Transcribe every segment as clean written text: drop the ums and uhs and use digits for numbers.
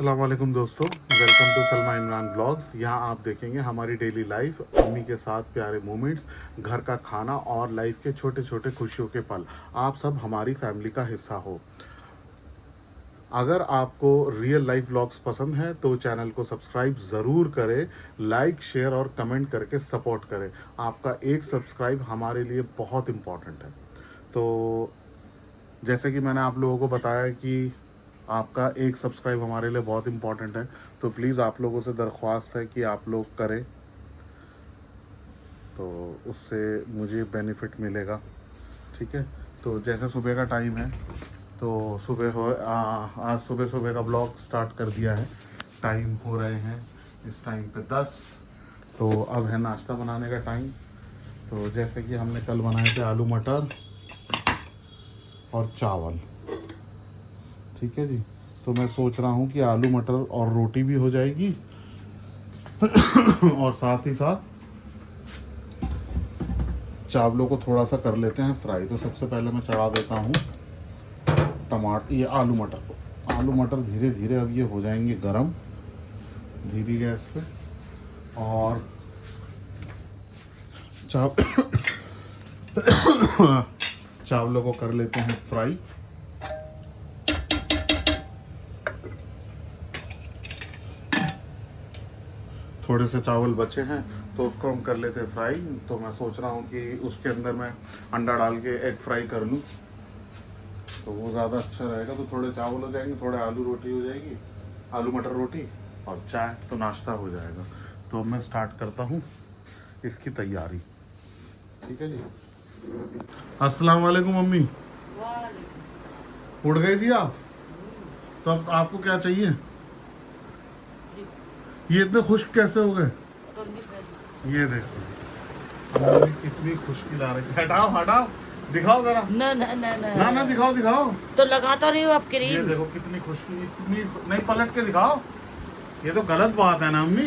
अस्सलाम वालेकुम दोस्तों, welcome to Salma Imran blogs. यहाँ आप देखेंगे हमारी डेली लाइफ, अम्मी के साथ प्यारे मोमेंट्स, घर का खाना और लाइफ के छोटे छोटे खुशियों के पल। आप सब हमारी फैमिली का हिस्सा हो। अगर आपको रियल लाइफ व्लॉग्स पसंद है तो चैनल को सब्सक्राइब ज़रूर करें, लाइक शेयर और कमेंट करके सपोर्ट करें। आपका एक सब्सक्राइब हमारे लिए बहुत इम्पॉर्टेंट है। तो जैसे कि मैंने आप लोगों को बताया कि आपका एक सब्सक्राइब हमारे लिए बहुत इम्पॉर्टेंट है, तो प्लीज़ आप लोगों से दरख्वास्त है कि आप लोग करें, तो उससे मुझे बेनिफिट मिलेगा। ठीक है, तो जैसे सुबह का टाइम है तो आज सुबह सुबह का ब्लॉग स्टार्ट कर दिया है। टाइम हो रहे हैं इस टाइम पे 10। तो अब है नाश्ता बनाने का टाइम। तो जैसे कि हमने कल बनाए थे आलू मटर और चावल। ठीक है जी, तो मैं सोच रहा हूँ कि आलू मटर और रोटी भी हो जाएगी और साथ ही साथ चावलों को थोड़ा सा कर लेते हैं फ्राई। तो सबसे पहले मैं चढ़ा देता हूँ टमाटर, ये आलू मटर को। आलू मटर धीरे धीरे अब ये हो जाएंगे गरम, धीरे गैस पे। और चावलों को कर लेते हैं फ्राई। थोड़े से चावल बचे हैं तो उसको हम कर लेते हैं फ्राई। तो मैं सोच रहा हूँ कि उसके अंदर मैं अंडा डाल के एग फ्राई कर लूँ, तो वो ज़्यादा अच्छा रहेगा। तो थोड़े चावल हो जाएंगे, थोड़े आलू रोटी हो जाएगी, आलू मटर रोटी और चाय, तो नाश्ता हो जाएगा। तो अब मैं स्टार्ट करता हूँ इसकी तैयारी। ठीक है जी। अस्सलाम वालेकुम मम्मी। उठ गए जी आप? तो अब आपको क्या चाहिए? ये इतने खुश्क कैसे हो गए? ये देखो मम्मी कितनी खुशकी ला रही है। हटाओ हटाओ, दिखाओ जरा। ना ना ना ना ना ना दिखाओ दिखाओ। तो लगाता रही हो आप ये क्रीम। देखो कितनी खुशकी, नहीं पलट के दिखाओ। ये तो गलत बात है ना अम्मी,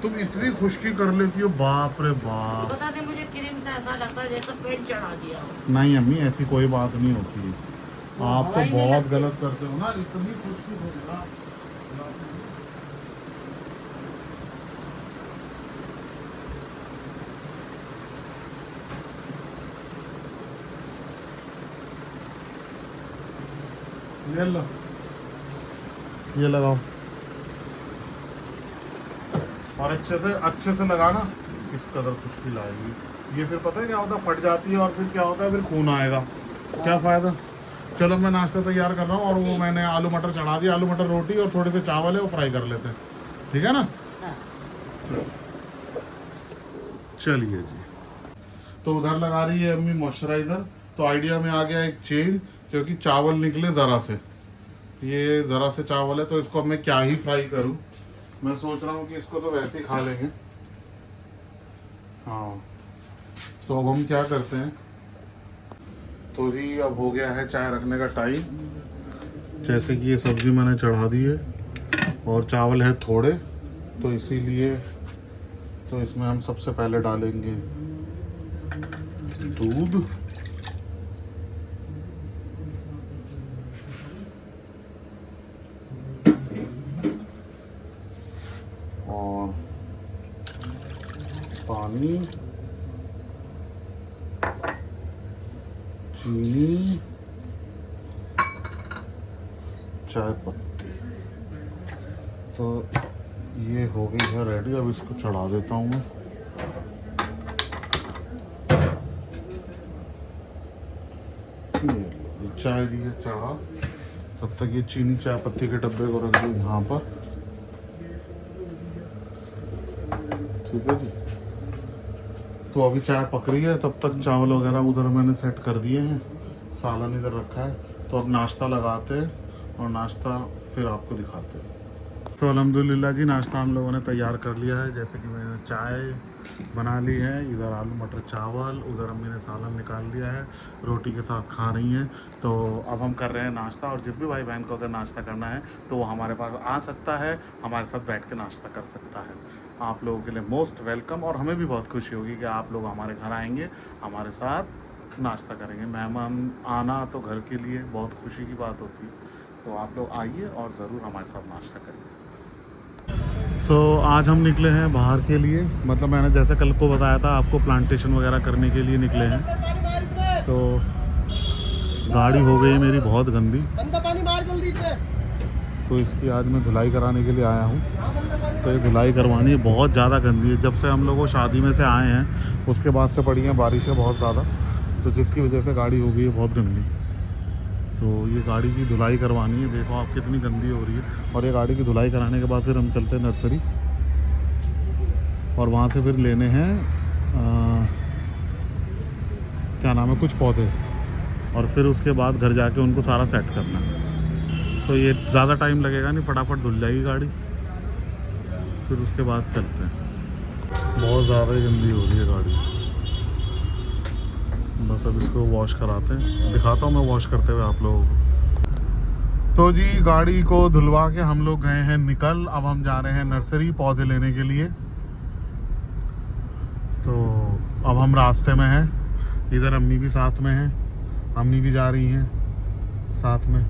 तुम इतनी खुशकी कर लेती हो, बाप रे बाप। पता नहीं मुझे क्रीम से ऐसा लगता है जैसे पेट चढ़ा दिया हो। नहीं अम्मी, ऐसी कोई बात नहीं होती है। वो आप तो हवाई में बहुत लगते। गलत करते हो ना, इतनी खुशकी हो ना। ये लो, ये लगाओ और अच्छे से लगाना। किस कदर खुशकी लाएगी ये। फिर पता है क्या होता है, फट जाती है और फिर क्या होता है, फिर खून आएगा। क्या फ़ायदा। चलो मैं नाश्ता तैयार कर रहा हूँ और वो मैंने आलू मटर चढ़ा दिया। आलू मटर रोटी और थोड़े से चावल है, वो फ्राई कर लेते हैं। ठीक है ना? हाँ। चलिए जी। तो उधर लगा रही है अम्मी मॉइस्चराइज़र। तो आइडिया में आ गया एक चेंज, क्योंकि चावल निकले ज़रा से, ये ज़रा से चावल है, तो इसको अब मैं क्या ही फ्राई करूँ। मैं सोच रहा हूँ कि इसको तो वैसे ही खा लेंगे। हाँ, तो अब हम क्या करते हैं, तो जी अब हो गया है चाय रखने का टाइम। जैसे कि ये सब्ज़ी मैंने चढ़ा दी है और चावल है थोड़े, तो इसीलिए तो इसमें हम सबसे पहले डालेंगे दूध। और पानी, चीनी, चाय पत्ती। तो ये हो गई है रेडी। अब इसको चढ़ा देता हूँ मैं। ये चाय दी है चढ़ा, तब तक ये चीनी चाय पत्ती के डब्बे को रख दूँ यहाँ पर। ठीक है जी। तो अभी चाय पक रही है, तब तक चावल वगैरह उधर मैंने सेट कर दिए हैं, सालन इधर रखा है। तो अब नाश्ता लगाते हैं और नाश्ता फिर आपको दिखाते हैं। तो अल्हम्दुलिल्लाह जी, नाश्ता हम लोगों ने तैयार कर लिया है। जैसे कि मैंने चाय बना ली है, इधर आलू मटर चावल, उधर अम्मी ने सालन निकाल दिया है, रोटी के साथ खा रही हैं। तो अब हम कर रहे हैं नाश्ता, और जिस भी भाई बहन को अगर नाश्ता करना है तो वो हमारे पास आ सकता है, हमारे साथ बैठ के नाश्ता कर सकता है। आप लोगों के लिए मोस्ट वेलकम, और हमें भी बहुत खुशी होगी कि आप लोग हमारे घर आएंगे, हमारे साथ नाश्ता करेंगे। मेहमान आना तो घर के लिए बहुत खुशी की बात होती है। तो आप लोग आइए और ज़रूर हमारे साथ नाश्ता करिए। सो आज हम निकले हैं बाहर के लिए, मतलब मैंने जैसे कल को बताया था आपको, प्लांटेशन वगैरह करने के लिए निकले हैं। तो गाड़ी हो गई मेरी बहुत गंदी, तो इसकी आज मैं धुलाई कराने के लिए आया हूँ। तो ये धुलाई करवानी है, बहुत ज़्यादा गंदी है। जब से हम लोग वो शादी में से आए हैं उसके बाद से पड़ी हैं बारिशें बहुत ज़्यादा, तो जिसकी वजह से गाड़ी हो गई है बहुत गंदी। तो ये गाड़ी की धुलाई करवानी है, देखो आप कितनी गंदी हो रही है। और ये गाड़ी की धुलाई कराने के बाद फिर हम चलते हैं नर्सरी, और वहाँ से फिर लेने हैं क्या नाम है, कुछ पौधे, और फिर उसके बाद घर जाके उनको सारा सेट करना है। तो ये ज़्यादा टाइम लगेगा नहीं, फटाफट धुल जाएगी गाड़ी, फिर उसके बाद चलते हैं। बहुत ज़्यादा ही गंदी हो रही है गाड़ी, बस अब इसको वॉश कराते हैं, दिखाता हूँ मैं वॉश करते हुए आप लोगों को। तो जी गाड़ी को धुलवा के हम लोग गए हैं निकल, अब हम जा रहे हैं नर्सरी पौधे लेने के लिए। तो अब हम रास्ते में हैं, इधर अम्मी भी साथ में हैं, अम्मी भी जा रही हैं साथ में।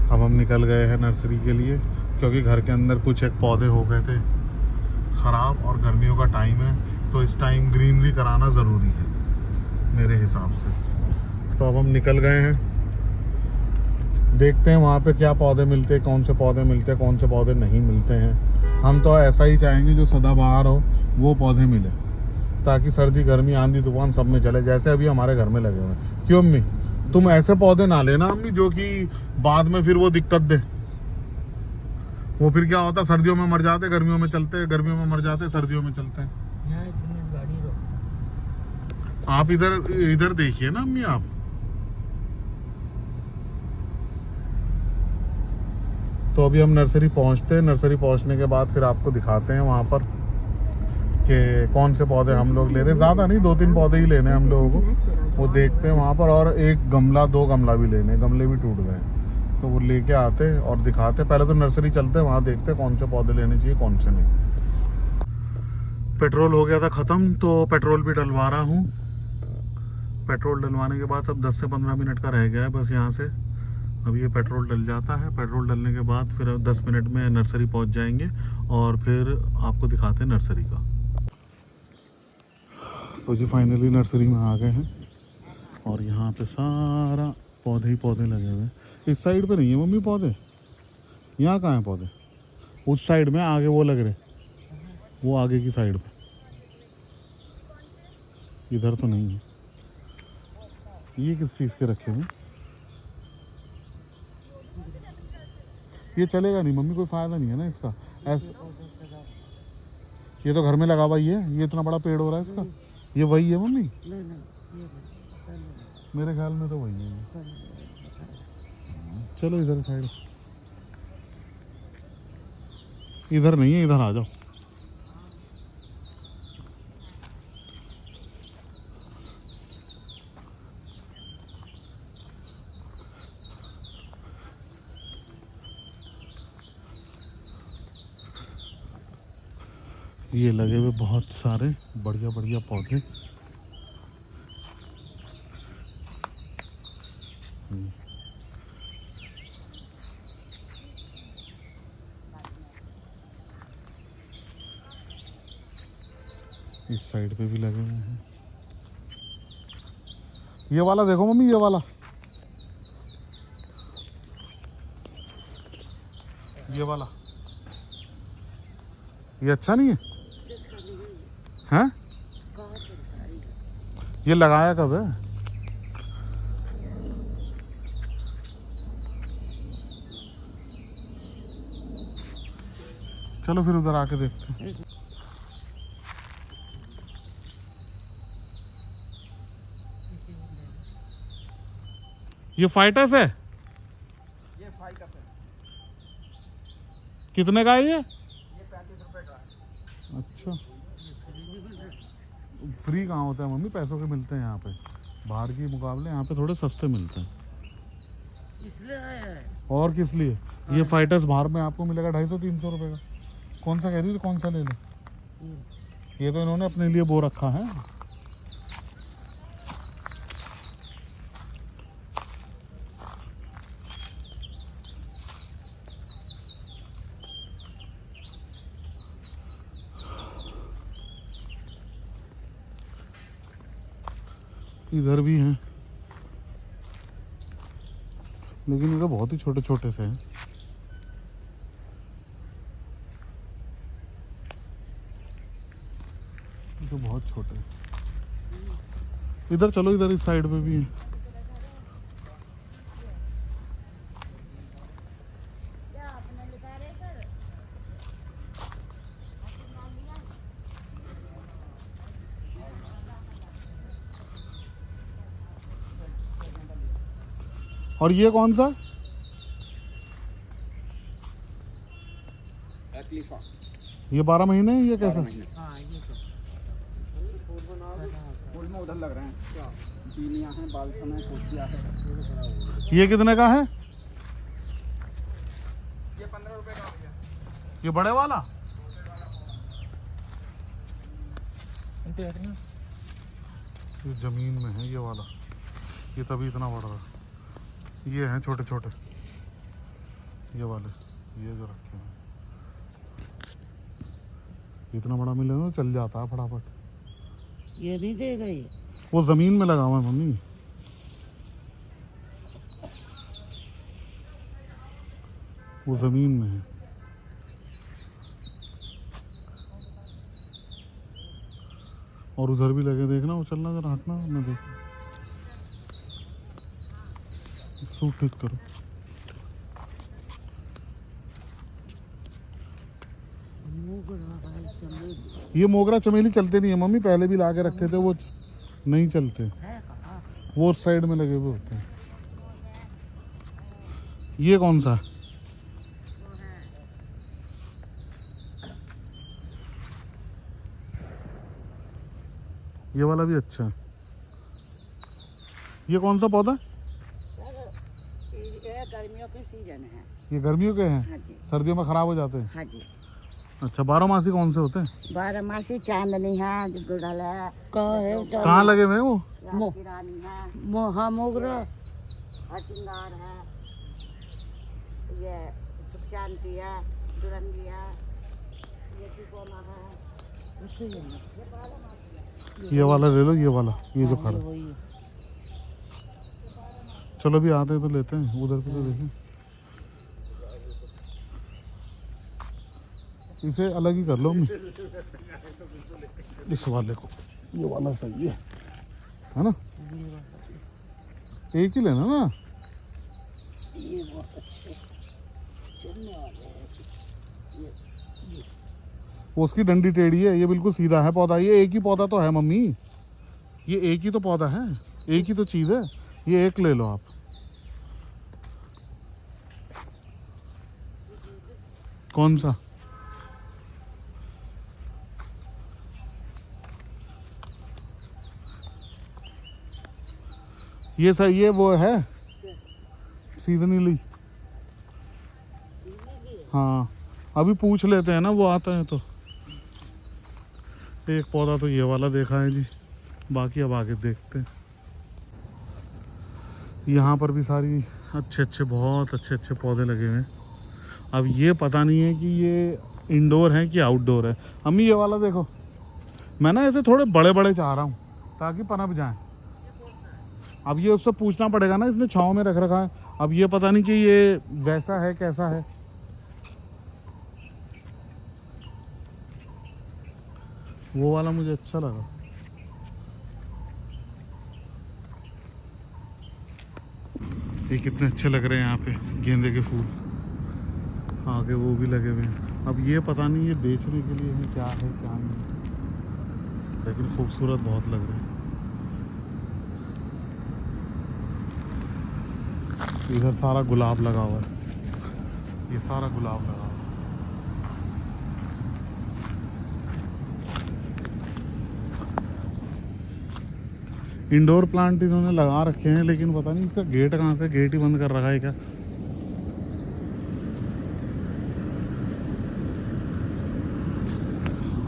अब हम निकल गए हैं नर्सरी के लिए, क्योंकि घर के अंदर कुछ एक पौधे हो गए थे ख़राब, और गर्मियों का टाइम है तो इस टाइम ग्रीनरी कराना ज़रूरी है मेरे हिसाब से। तो अब हम निकल गए हैं, देखते हैं वहाँ पे क्या पौधे मिलते हैं, कौन से पौधे मिलते हैं, कौन से पौधे नहीं मिलते हैं। हम तो ऐसा ही चाहेंगे जो सदाबहार हो वो पौधे मिले, ताकि सर्दी गर्मी आंधी तूफान सब में चले, जैसे अभी हमारे घर में लगे हुए हैं। क्यों अम्मी, तुम ऐसे पौधे ना लेना अम्मी जो कि बाद में फिर वो दिक्कत दे। वो फिर क्या होता, सर्दियों में मर जाते, गर्मियों में चलते, गर्मियों में मर जाते, सर्दियों में चलते हैं। आप इधर देखिए ना अम्मी आप। तो अभी हम नर्सरी पहुंचते हैं, नर्सरी पहुंचने के बाद फिर आपको दिखाते हैं वहाँ पर कि कौन से पौधे हम लोग ले रहे हैं। ज़्यादा नहीं, 2-3 पौधे ही लेने हैं हम लोगों को, वो देखते हैं वहाँ पर। और एक गमला 2 गमला भी लेने, गमले भी टूट गए, तो वो लेके आते और दिखाते। पहले तो नर्सरी चलते, वहाँ देखते कौन से पौधे लेने चाहिए कौन से नहीं। पेट्रोल हो गया था ख़त्म, तो पेट्रोल भी डलवा रहा हूँ। पेट्रोल डलवाने के बाद अब 10 से 15 मिनट का रह गया है बस यहाँ से। अब ये पेट्रोल डल जाता है, पेट्रोल डलने के बाद फिर 10 मिनट में नर्सरी पहुँच जाएंगे, और फिर आपको दिखाते हैं नर्सरी का। तो जी फाइनली नर्सरी में आ गए हैं, और यहाँ पे सारा पौधे ही पौधे लगे हुए हैं। इस साइड पे नहीं है मम्मी पौधे, यहाँ कहाँ है पौधे? उस साइड में आगे वो लग रहे, वो आगे की साइड पे, इधर तो नहीं है। ये किस चीज़ के रखे हुए? ये चलेगा नहीं मम्मी, कोई फ़ायदा नहीं है ना इसका। ऐसे ये तो घर में लगा हुआ ही है, ये इतना बड़ा पेड़ हो रहा है इसका। ये वही है मम्मी? मेरे ख्याल में तो वही है। चलो इधर साइड, इधर नहीं है, इधर आ जाओ। ये लगे हुए बहुत सारे बढ़िया बढ़िया पौधे। इस साइड पे भी लगे हुए हैं। ये वाला देखो मम्मी, ये वाला, ये वाला, ये अच्छा नहीं है? हैं? ये लगाया कब है? चलो फिर उधर आके देखते हैं। ये फाइटस है? ये फाइटस है। कितने का है ये? 35 रुपए का है। अच्छा, फ्री कहाँ होता है मम्मी, पैसों के मिलते हैं यहाँ पे। बाहर के मुकाबले यहाँ पे थोड़े सस्ते मिलते हैं। इसलिए है। और किस लिए? ये फाइटर्स बाहर में आपको मिलेगा 250-300 रुपये का। कौन सा कह रही है, कौन सा ले ले? ये तो इन्होंने अपने लिए वो रखा है। इधर भी हैं, लेकिन इधर बहुत ही छोटे छोटे से हैं। ये तो बहुत छोटे हैं। इधर चलो, इधर इस साइड पे भी हैं। और ये कौन सा? एक्लिफा। ये 12 महीने है, ये कैसा? हाँ ये तो फूल में उधर लग रहे हैं क्या? बीनियाँ हैं, बालसम है, कोचिया है। ये कितने का है? ये 15 रुपए का भैया। ये बड़े वाला? ये जमीन में है ये वाला, ये तभी इतना बढ़ रहा है। ये हैं छोटे छोटे, ये वाले, ये जो रखे हैं। इतना बड़ा मिले ना चल जाता है फटाफट। ये नहीं देगा ये। वो जमीन में लगा हुआ है मम्मी, वो जमीन में है। और उधर भी लगे, देखना वो चलना, जरा हटना, मैं देखूं। सूट ठीक करो। ये मोगरा चमेली चलते नहीं है मम्मी, पहले भी ला के रखे थे, वो नहीं चलते। है कहाँ? वो उस साइड में लगे हुए होते हैं। ये कौन सा? ये वाला भी अच्छा है। ये कौन सा पौधा? ये गर्मियों के सीजन है। ये गर्मियों के हैं? हाँ जी। सर्दियों में खराब हो जाते हैं? हाँ जी। अच्छा, 12 मासी कौन से होते हैं? 12 मासी चांदनी है, गुड़हल है। कहाँ है? कहाँ लगे हुए हैं वो? रात की रानी है। हाँ मोगरा। हरसिंगार है। ये सुखशांति है, दुरंगी है, ये तिकोना है। ये वाला ले लो, ये वाला, ये जो खड़ा। वही है। चलो भी आते हैं तो लेते हैं, उधर पे तो देखें। इसे अलग ही कर लो मम्मी, इस वाले को। ये वाला सही है ना? एक ही लेना ना। ये बहुत अच्छे चलने वाले हैं। वो उसकी डंडी टेढ़ी है, ये बिल्कुल सीधा है पौधा। ये एक ही पौधा तो है मम्मी, ये एक ही तो पौधा है, एक ही तो चीज़ है। ये एक ले लो आप। कौन सा? ये सही, ये वो है सीजनली। हाँ, अभी पूछ लेते हैं ना, वो आता है तो। एक पौधा तो ये वाला देखा है जी, बाकी अब आगे देखते हैं। यहाँ पर भी सारी अच्छे अच्छे, बहुत अच्छे अच्छे पौधे लगे हुए हैं। अब ये पता नहीं है कि ये इंडोर है कि आउटडोर है। अम्मी ये वाला देखो, मैं ना ऐसे थोड़े बड़े बड़े चाह रहा हूँ ताकि पनप जाएं। अब ये उससे पूछना पड़ेगा ना, इसने छांव में रख रखा है। अब ये पता नहीं कि ये वैसा है कैसा है। वो वाला मुझे अच्छा लगा। ये कितने अच्छे लग रहे हैं यहाँ पे गेंदे के फूल, आगे वो भी लगे हुए हैं। अब ये पता नहीं ये बेचने के लिए है क्या नहीं, लेकिन खूबसूरत बहुत लग रहे हैं। इधर सारा गुलाब लगा हुआ है, ये सारा गुलाब लगा हुआ है। इंडोर प्लांट इन्होंने लगा रखे हैं, लेकिन पता नहीं इसका गेट कहाँ से, गेट ही बंद कर रखा है क्या।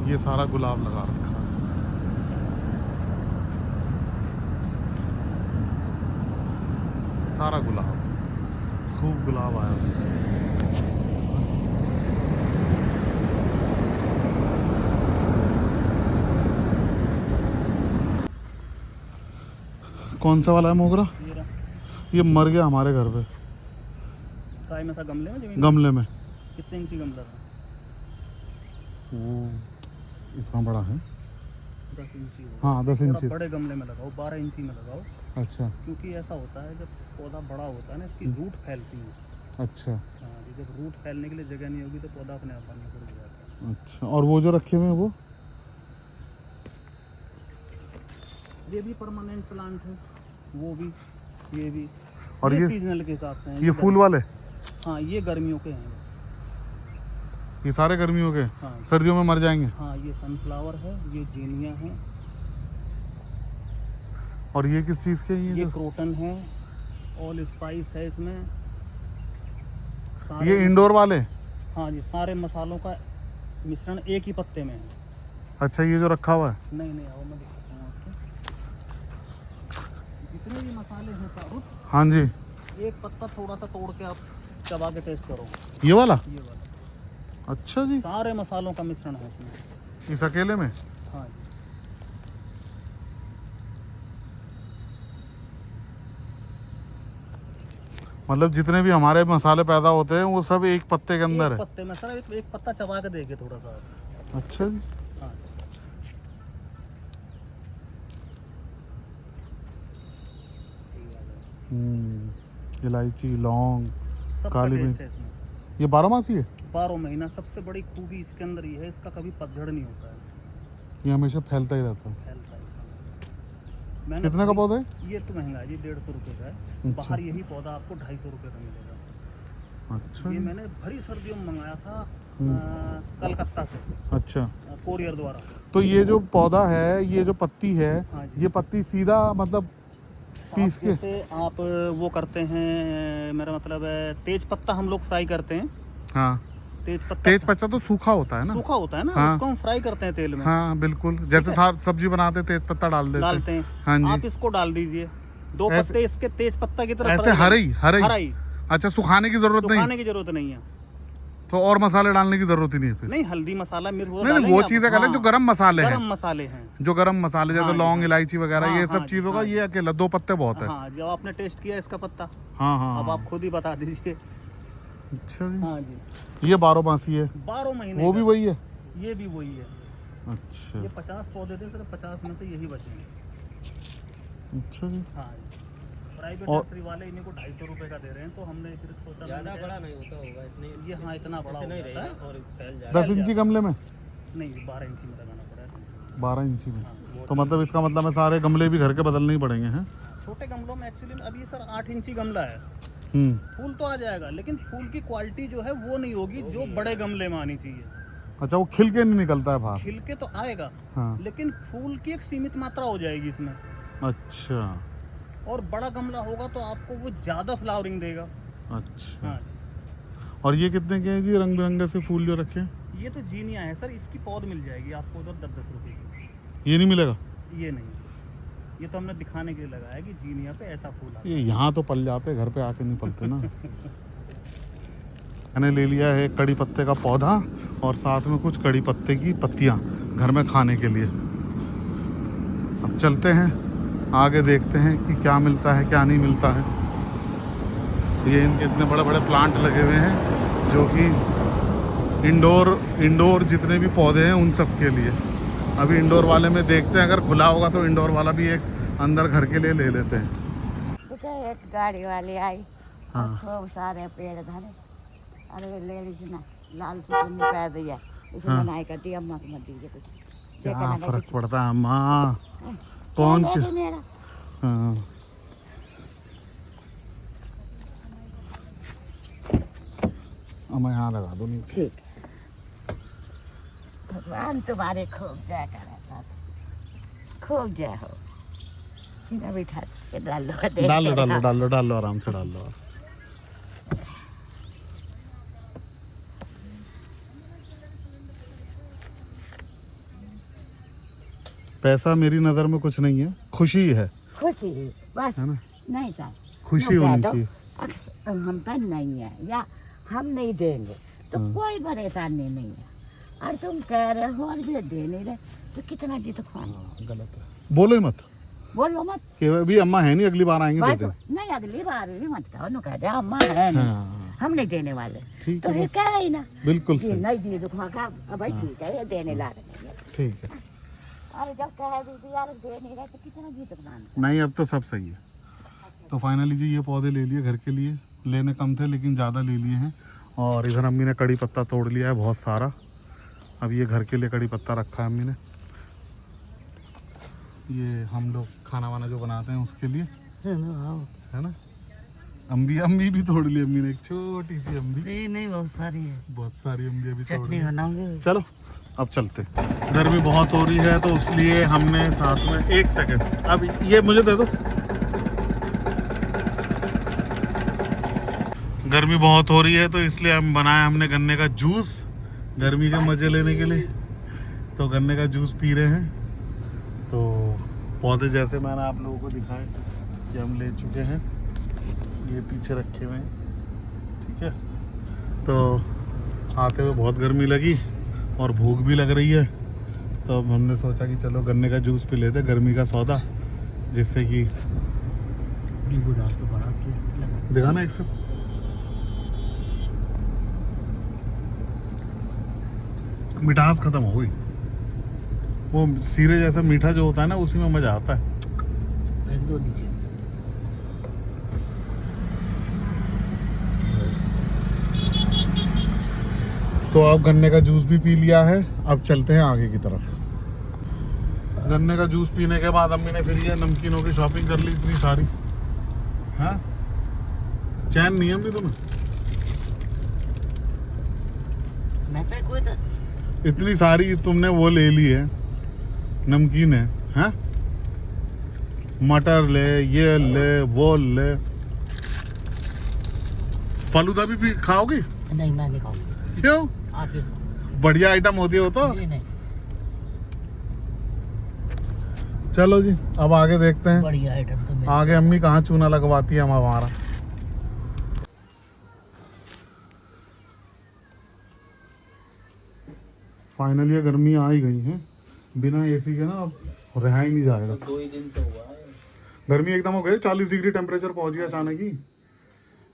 ये सारा गुलाब लगा रखा है, सारा गुलाब, खूब गुलाब आया हुआ है। कौन सा वाला है मोगरा? ये रहा, ये मर गया हमारे घर पे साइड में था गमले में, जमीन गमले में। कितने इंची गमला था? वो इतना बड़ा है? 10 इंची होगा। हाँ 10 थोड़ा इंची। बड़े गमले में लगाओ, 12 इंची में लगाओ, अच्छा क्योंकि ऐसा होता है जब पौधा बड़ा होता है ना, इसकी रूट फैलती है। अच्छा हाँ जी, जब रूट फैलने के लिए जगह नहीं होगी तो पौधा अपने आप बनना शुरू हो जाता है। अच्छा। और वो जो रखे हुए हैं वो? ये भी परमानेंट प्लांट है, वो भी, ये भी। और ये सीजनल के हिसाब से हैं। ये फूल वाले? हाँ, ये गर्मियों के हैं बस। ये सारे गर्मियों के? हाँ सर्दियों में मर जाएंगे? हाँ, ये सनफ्लावर है, ये जीनिया है, और ये किस चीज़ के हैं ये जो? क्रोटन है, ऑल स्पाइस है इसमें। ये इंडोर वाले? हाँ जी, सारे मसालों का मिश्रण एक ही पत्ते में है। अच्छा, ये जो रखा हुआ है? नहीं नहीं, आओ मैं दिखाता हूँ आपको। जितने भी मसाले हैं सारुत, हाँ जी। एक पत्ता थोड़ा सा तोड़ के आप चबा के टेस्ट करो। ये वाला? ये वाला अच्छा जी। सारे मसालों का मिश्रण है इसमें। इस अकेले में? हाँ जी। मतलब जितने भी हमारे मसाले पैदा होते हैं वो सब एक पत्ते के अंदर एक है? पत्ते में सर, एक पत्ता चबा के देखे थोड़ा सा। अच्छा जी। हाँ, इलायची, लौंग, सब काली टेस्ट मिर्च। है इसमें। ये 12 मासी है? 12 महीना। सबसे बड़ी खूबी इसके अंदर ये है, इसका कभी पतझड़ नहीं होता है, ये हमेशा फैलता ही रहता है। फैलता है। मैंने कितने का भाई- पौधा है? ये तो महंगा है जी, 150 रुपये का है। अच्छा। बाहर यही पौधा आपको 250 रुपये का मिलेगा। अच्छा ये जी। मैंने भरी सर्दियों में मंगाया था हम्म। कलकत्ता से, अच्छा, कोरियर द्वारा। तो ये जो पौधा है, ये जो पत्ती है, हाँ जी। ये पत्ती सीधा मतलब पीस आप के? जैसे आप वो करते हैं, मेरा मतलब है तेज पत्ता हम लोग फ्राई करते हैं। हाँ, तेज पत्ता तेज पत्ता तो सूखा होता है ना? सूखा होता है ना, हाँ। उसको हम फ्राई करते हैं तेल में। हाँ बिल्कुल, जैसे सब्जी बनाते हैं, तेज पत्ता डाल देते डालते हैं। हैं। हाँ जी। आप इसको डाल दीजिए, 2 ऐसे- पत्ते इसके तेज पत्ता की तरफ ऐसे हरी हरी? हराई। अच्छा, सुखाने की जरूरत नहीं? सुखाने की जरूरत नहीं है। तो और मसाले डालने की जरूरत ही नहीं है फिर? नहीं, हल्दी मसाला, मिर्च नहीं नहीं, वो चीज़ है जो गरम मसाले हैं, गरम मसाले हैं। जो गरम मसाले जैसे हाँ जी, लौंग, हाँ। इलायची वगैरह, हाँ, ये हाँ सब जी, चीज़ों का हाँ ये जी। अकेला 2 पत्ते बहुत है। हाँ, जब आपने टेस्ट किया इसका पत्ता, हाँ हाँ अब हाँ। आप खुद ही बता दीजिए। अच्छा जी। हाँ जी, ये 12 मासी है? 12 महीने वो भी का। वही है? ये भी वही है। अच्छा ये 50 पौधे थे, सिर्फ 50 में से यही बचे हैं। अच्छा जी। हाँ जी। प्राइवेट और- नर्सरी वाले इन्हीं को 250 रुपये का दे रहे हैं, तो हमने फिर सोचा ज़्यादा मैंने बड़ा नहीं होता होगा इतने, ये हाँ इतना बड़ा हो इतना ही जाता रहेगा है। और फैल जाएगा। 10 इंची गमले में? नहीं, 12 इंची में लगाना पड़ा है कम से कम। 12 इंची में? हाँ, तो मतलब इसका मतलब है सारे गमले भी घर के बदलने ही पड़ेंगे हैं? छोटे गमलों में एक्चुअली में अभी सर 8 इंची गमला है, हम्म। फूल तो आ जाएगा, लेकिन फूल की क्वालिटी जो है वो नहीं होगी जो बड़े गमले में आनी चाहिए। अच्छा, वो खिल के नहीं निकलता है बाहर? खिल के तो आएगा, हाँ। लेकिन फूल की एक सीमित मात्रा हो जाएगी इसमें। अच्छा और बड़ा गमला होगा तो आपको वो ज़्यादा फ्लावरिंग देगा। अच्छा। हाँ, और ये कितने के हैं जी, रंग बिरंगे से फूल जो रखे हैं? ये तो जीनिया है सर, इसकी पौध मिल जाएगी आपको उधर 10-10 रुपये की। ये नहीं मिलेगा? ये नहीं, ये तो हमने दिखाने के लिए लगाया कि जीनिया पे ऐसा फूल आता है। ये यहाँ तो पल जाते, घर पे आके नहीं पलते ना। मैंने ले लिया है कड़ी पत्ते का पौधा और साथ में कुछ कड़ी पत्ते की पत्तियाँ घर में खाने के लिए। अब चलते हैं आगे, देखते हैं कि क्या मिलता है क्या नहीं मिलता है। ये इनके इतने बड़े बड़े प्लांट लगे हुए हैं जो कि इंडोर जितने भी पौधे हैं उन सब के लिए। अभी इंडोर वाले में देखते हैं, अगर खुला होगा तो इंडोर वाला भी एक अंदर घर के लिए ले लेते हैं। तो एक गाड़ी वाली आई और हाँ। खूब सारे पेड़ धरे। अरे ले लीजिए ना, लाल चुन्नी पहन दिया, इसे हाँ। मनाई कर दी, अम्मा को मत दीजिए कुछ। क्या फर्क पड़ता है अम्मा, कौन कौन सी? मेरा हाँ। मैं यहाँ लगा दूँ नीचे। ठीक। भगवान तुम्हारे खूब जय करे सब, खूब जय हो। इधर बिठा के डालो, देखते डालो डालो रहो। डालो डालो, आराम से डाल लो। पैसा मेरी नज़र में कुछ नहीं है, खुशी है खुशी बस, है ना? नहीं सर, खुशी नो होनी कह दो, चाहिए। हम पर नहीं है या हम नहीं देंगे तो हाँ। कोई परेशानी नहीं है। और तुम कह रहे हो और भी दे नहीं रहे तो कितना जी तो खाना। हाँ, गलत है, बोलो ही मत। बोलो मत। कि अभी अम्मा है नहीं, अगली बार आएंगे भाई दे तो, दें। नहीं अगली बार भी मत कहो, नु कह दे अम्मा है नहीं, हाँ हम नहीं देने वाले। ठीक तो है फिर बस, कह रही ना बिल्कुल ये सही, नहीं दिए दुखा का, अब भाई हाँ। ठीक है ये देने ला रहे हैं। ठीक है। अरे जब कह दीदी यार दे नहीं रहे तो कितना भी दुकान। नहीं अब तो सब सही है। तो फाइनली जी ये पौधे ले लिए घर के लिए, लेने कम थे लेकिन ज़्यादा ले लिए हैं। और इधर अम्मी ने कड़ी पत्ता तोड़ लिया है बहुत सारा। अब ये घर के लिए कड़ी पत्ता रखा है अम्मी ने, ये हम लोग खाना वाना जो बनाते हैं उसके लिए, है ना। अम्बी अम्बी भी तोड़ ली अम्मी ने, एक छोटी सी अम्बी। नहीं बहुत सारी है, बहुत सारी अम्बी अभी तोड़ चटनी ली। बनाऊंगे। चलो अब चलते। गर्मी बहुत हो रही है तो इसलिए हमने साथ में, एक सेकंड अब ये मुझे दे दो। गर्मी बहुत हो रही है तो इसलिए हम बनाया हमने गन्ने का जूस, गर्मी के मजे लेने के लिए। तो गन्ने का जूस पी रहे हैं। तो पौधे जैसे मैंने आप लोगों को दिखाए कि हम ले चुके हैं, ये पीछे रखे हुए हैं, ठीक है। तो आते हुए बहुत गर्मी लगी और भूख भी लग रही है, तो अब हमने सोचा कि चलो गन्ने का जूस पी लेते, गर्मी का सौदा, जिससे कि नींबू डाल के बड़ा टेस्ट लगा। दिखाना एक सब। मिठास खत्म हो गई, वो सीरे जैसा मीठा जो होता है ना उसी में मजा आता है। फेंक दो नीचे। तो अब गन्ने का जूस भी पी लिया है, अब चलते हैं आगे की तरफ। गन्ने का जूस पीने के बाद अम्मी ने फिर ये नमकीनों की शॉपिंग कर ली इतनी सारी। हाँ चैन नहीं है अम्मी तुम्हें? मैं पे कोई तो इतनी सारी तुमने वो ले ली है, नमकीन है, हाँ? मटर ले, ये ले, वो ले। फालूदा भी खाओगी? नहीं मैं नहीं खाऊंगी। क्यों? आगे बढ़िया आइटम होती है वो तो। नहीं नहीं चलो जी अब आगे देखते हैं बढ़िया आइटम तो मेरे आगे अम्मी कहाँ चूना लगवाती है हमारा। फाइनली ये गर्मी आ ही गई है, बिना एसी के ना अब रहा ही नहीं जाएगा। 2 ही दिन से हुआ है। गर्मी एकदम हो गई, 40 डिग्री टेम्परेचर पहुंच गया अचानक ही,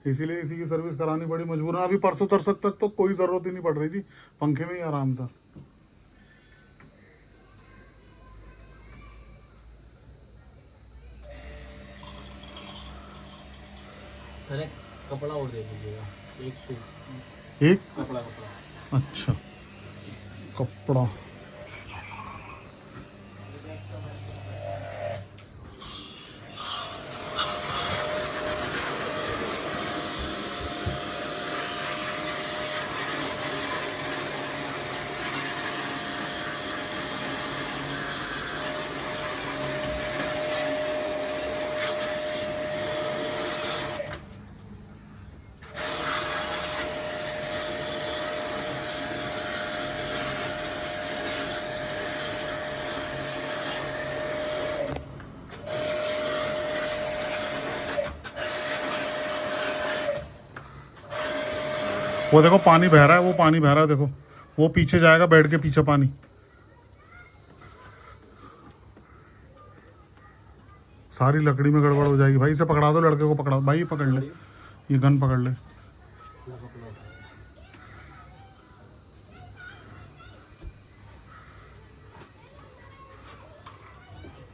इसीलिए इसी की सर्विस करानी पड़ी मजबूरन। अभी परसों तरसक तक तो कोई ज़रूरत ही नहीं पड़ रही थी, पंखे में ही आराम था। अरे कपड़ा और दे दीजिएगा, एक सूट, एक कपड़ा। अच्छा कपड़ा, वो देखो पानी बह रहा है, वो पानी बह रहा है, देखो वो पीछे जाएगा, बेड के पीछे पानी। सारी लकड़ी में गड़बड़ हो जाएगी भाई, इसे पकड़ा दो, लड़के को पकड़ा दो भाई, पकड़ ले, ये गन पकड़ ले।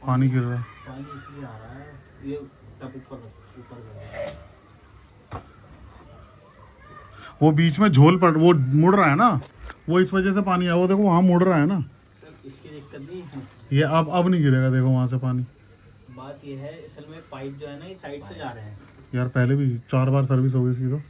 पानी गिर रहा है, पानी इसलिए आ रहा है, ये टप ऊपर कर। वो बीच में झोल पड़, वो मुड़ रहा है ना, वो इस वजह से पानी आया, वो देखो वहाँ मुड़ रहा है ना। सर इसकी दिक्कत नहीं है, ये अब नहीं गिरेगा, देखो वहाँ से पानी। बात ये है असल में पाइप जो है ना ये साइड से जा रहे हैं। यार पहले भी 4 बार सर्विस हो गई इसकी तो।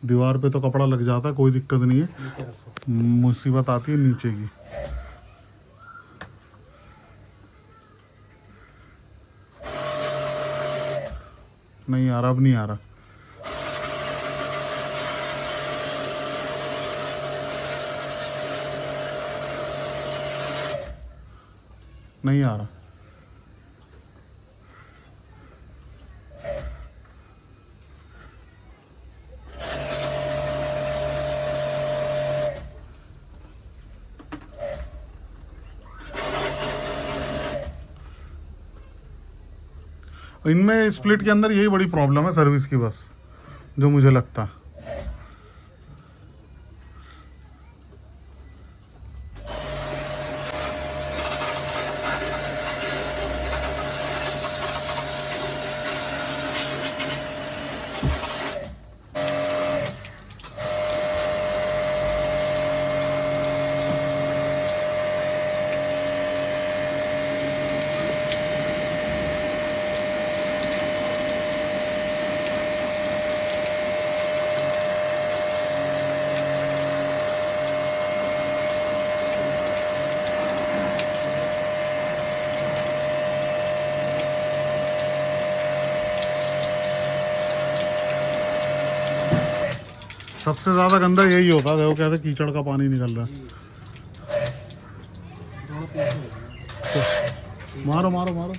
दीवार पे तो कपड़ा लग जाता है, कोई दिक्कत नहीं है, नीचे रखो। मुसीबत आती है नीचे की। नहीं आ रहा, अब नहीं आ रहा। नहीं आ रहा, इनमें स्प्लिट के अंदर यही बड़ी प्रॉब्लम है सर्विस की, बस जो मुझे लगता है। सबसे ज्यादा गंदा यही होता है, देखो कहते कीचड़ का पानी निकल रहा है। मारो मारो मारो।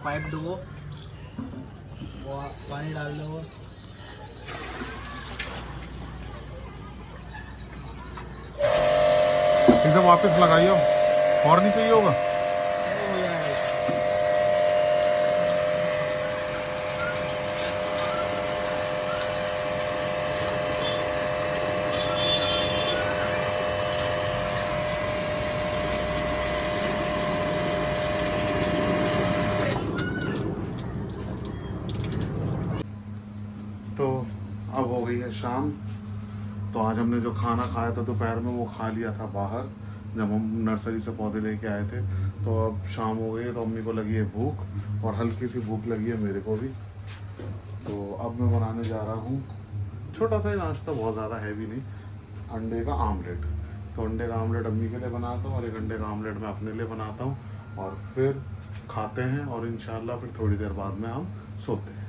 पाइप दो, वो पानी डाल दो। इसे वापस लगाइए, और नहीं चाहिए होगा। तो अब हो गई है शाम। तो आज हमने जो खाना खाया था दोपहर में वो खा लिया था बाहर, जब हम नर्सरी से पौधे लेके आए थे। तो अब शाम हो गई है, तो अम्मी को लगी है भूख और हल्की सी भूख लगी है मेरे को भी। तो अब मैं बनाने जा रहा हूँ छोटा सा ही नाश्ता, बहुत ज़्यादा हैवी नहीं, अंडे का आमलेट। तो अंडे का आमलेट अम्मी के लिए बनाता हूँ और एक अंडे का आमलेट मैं अपने लिए बनाता हूँ, और फिर खाते हैं और इंशाल्लाह फिर थोड़ी देर बाद में हम सोते हैं।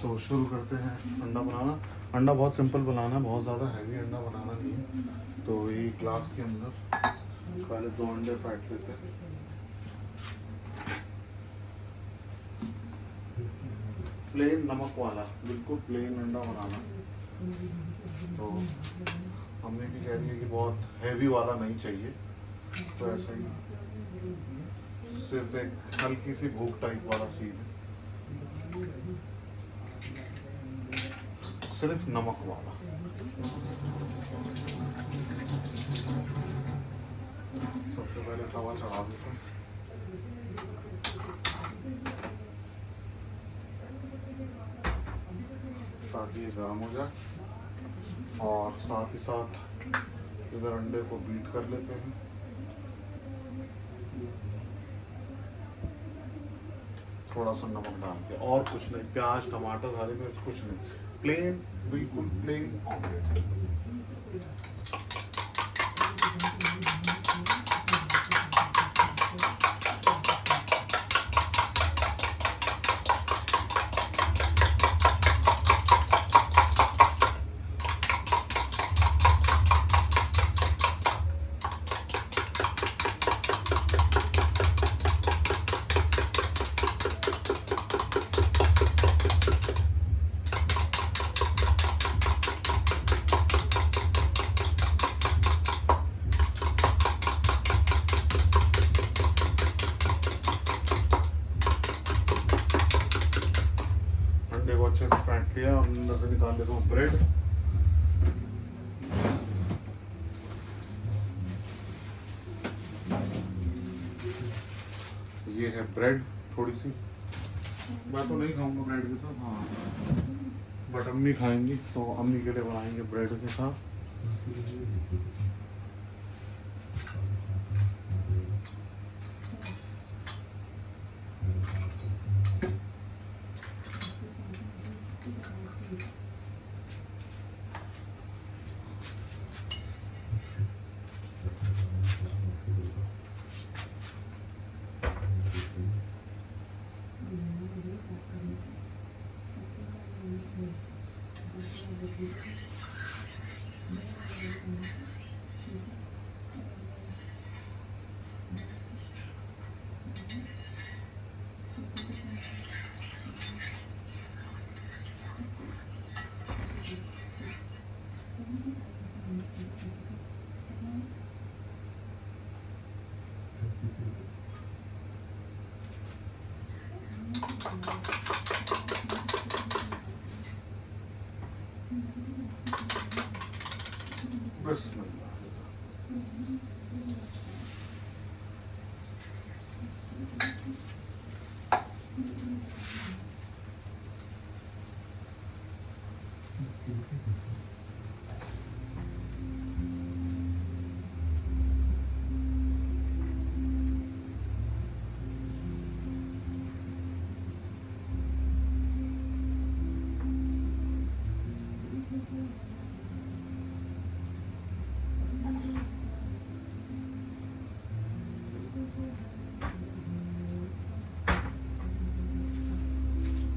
तो शुरू करते हैं अंडा बनाना। अंडा बहुत सिंपल बनाना है, बहुत ज़्यादा हैवी अंडा बनाना नहीं है। तो ये ग्लास के अंदर पहले 2 अंडे फेंट लेते हैं। प्लेन नमक वाला, बिल्कुल प्लेन अंडा बनाना। तो मम्मी भी कह रही है कि बहुत हैवी वाला नहीं चाहिए, तो ऐसा ही सिर्फ एक हल्की सी भूख टाइप वाला सीन है, सिर्फ नमक वाला। सबसे पहले तवा चढ़ा देते हैं, ताकि ये गर्म हो जाए, और साथ ही साथ इधर अंडे को बीट कर लेते हैं। थोड़ा सा नमक डाल के, और कुछ नहीं, प्याज टमाटर हरी मिर्च कुछ नहीं, प्लेन, बिल्कुल प्लेन ऑमलेट। अंडे को अच्छे से फेंट लिया और अंदर से निकाल लेता हूँ ब्रेड। ये है ब्रेड, थोड़ी सी, मैं तो नहीं खाऊंगा ब्रेड के साथ, हाँ, बट अम्मी खाएंगी तो अम्मी के लिए बनाएंगे ब्रेड के साथ। बिस्मिल्लाह।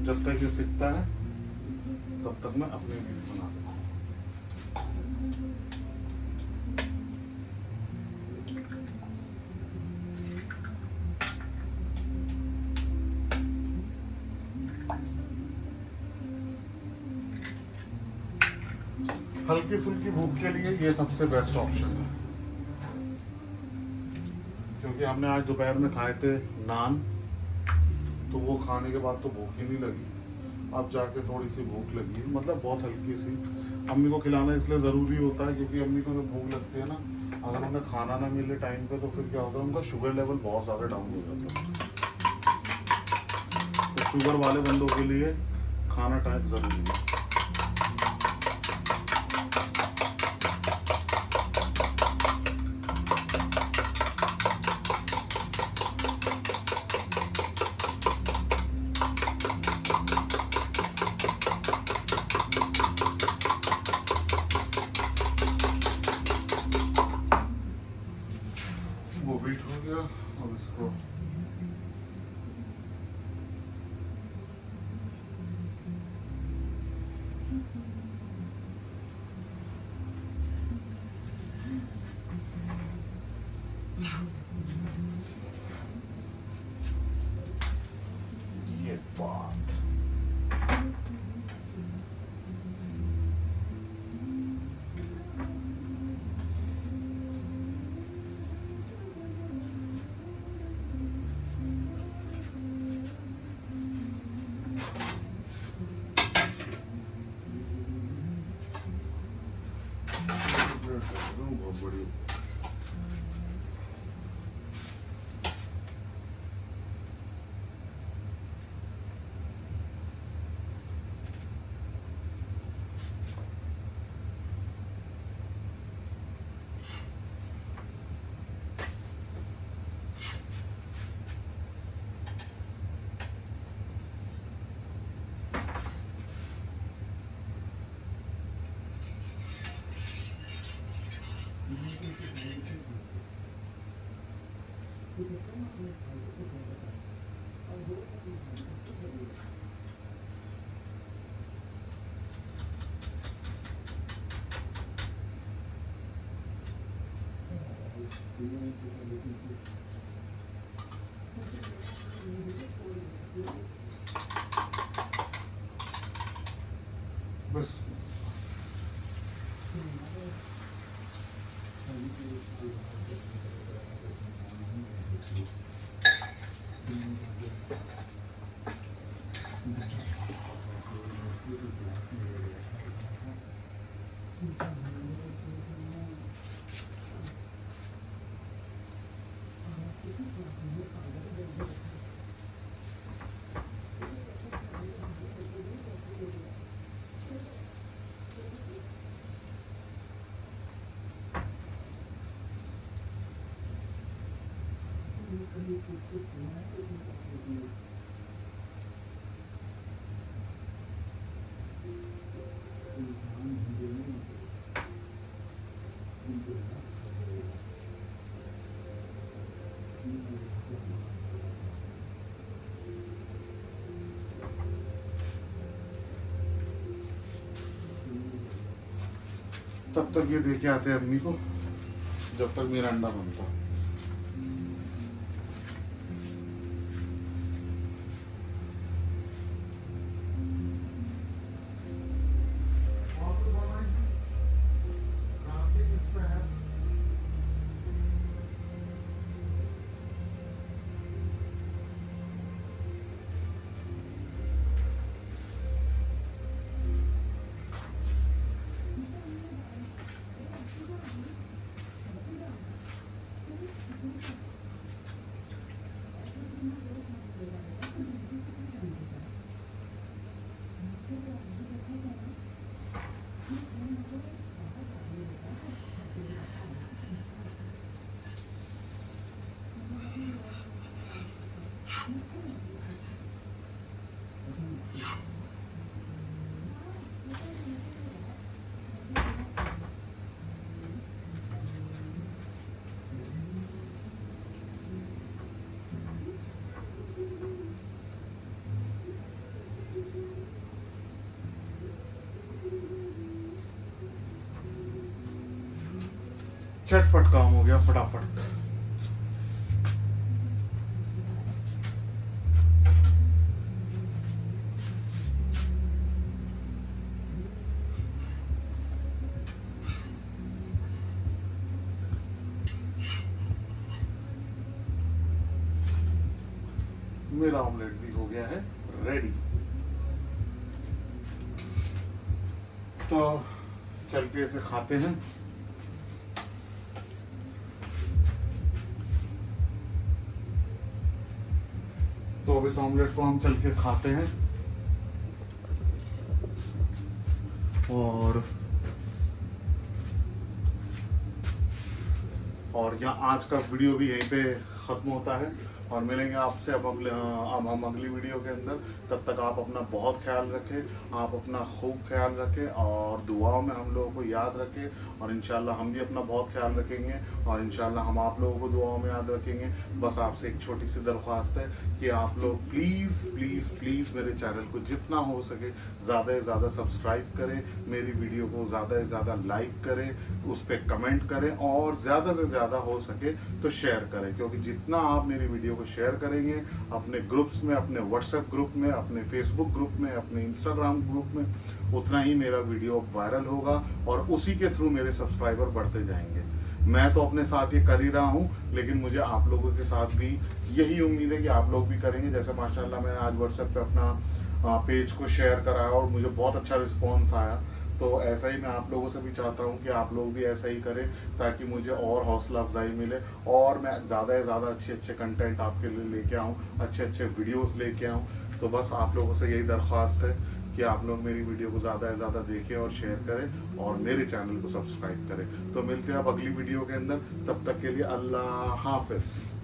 जब तक ये सीखता है तब तक मैं अपने लिए बना दूँ। हल्की फुल्की भूख के लिए ये सबसे बेस्ट ऑप्शन है, क्योंकि हमने आज दोपहर में खाए थे नान, तो वो खाने के बाद तो भूख ही नहीं लगी। अब जाके थोड़ी सी भूख लगी है, मतलब बहुत हल्की सी। अम्मी को खिलाना इसलिए ज़रूरी होता है क्योंकि अम्मी को जब भूख लगती है ना, अगर उन्हें खाना ना मिले टाइम पे तो फिर क्या होता है, उनका शुगर लेवल बहुत ज़्यादा डाउन हो जाता है। तो शुगर वाले बंदों के लिए खाना टाइम ज़रूरी है। वो बीट हो गया, अब इसको ये बात बहुत बड़ी। बस तब तक ये देके आते हैं अम्मी को, जब तक मेरा अंडा बनता। चटपट काम हो गया फटाफट। मेरा ऑमलेट भी हो गया है रेडी। तो चल के इसे खाते हैं। तो अब इस ऑमलेट को हम चल के खाते हैं। और यहाँ आज का वीडियो भी यहीं पे ख़त्म होता है और मिलेंगे आपसे अब हम अगली वीडियो के अंदर। तब तक आप अपना बहुत ख्याल रखें, आप अपना खूब ख्याल रखें और दुआओं में हम लोगों को याद रखें। और इंशाल्लाह हम भी अपना बहुत ख्याल रखेंगे और इंशाल्लाह हम आप लोगों को दुआओं में याद रखेंगे। बस आपसे एक छोटी सी दरख्वास्त है कि आप लोग प्लीज़ प्लीज़ प्लीज़ मेरे चैनल को जितना हो सके ज़्यादा से ज़्यादा सब्सक्राइब करें, मेरी वीडियो को ज़्यादा से ज़्यादा लाइक करें, उस पर कमेंट करें और ज़्यादा से ज़्यादा हो सके तो शेयर करें। क्योंकि जितना आप मेरी वीडियो को शेयर करेंगे अपने ग्रुप्स में, अपने व्हाट्सएप ग्रुप में, अपने फेसबुक ग्रुप में, अपने इंस्टाग्राम ग्रुप में, उतना ही मेरा वीडियो वायरल होगा और उसी के थ्रू मेरे सब्सक्राइबर बढ़ते जाएंगे। मैं तो अपने साथ ये कर ही रहा हूँ, लेकिन मुझे आप लोगों के साथ भी यही उम्मीद है कि आप लोग भी करेंगे। जैसे माशाल्लाह मैंने आज व्हाट्सएप पे अपना पेज को शेयर कराया और मुझे बहुत अच्छा रिस्पॉन्स आया। तो ऐसा ही मैं आप लोगों से भी चाहता हूँ कि आप लोग भी ऐसा ही करें ताकि मुझे और हौसला अफजाई मिले और मैं ज़्यादा से ज़्यादा अच्छे अच्छे कंटेंट आपके लिए लेके आऊँ, अच्छे अच्छे वीडियोस लेके आऊँ। तो बस आप लोगों से यही दरख्वास्त है कि आप लोग मेरी वीडियो को ज़्यादा से ज़्यादा देखें और शेयर करें और मेरे चैनल को सब्सक्राइब करें। तो मिलते हैं अब अगली वीडियो के अंदर, तब तक के लिए अल्लाह हाफिज़।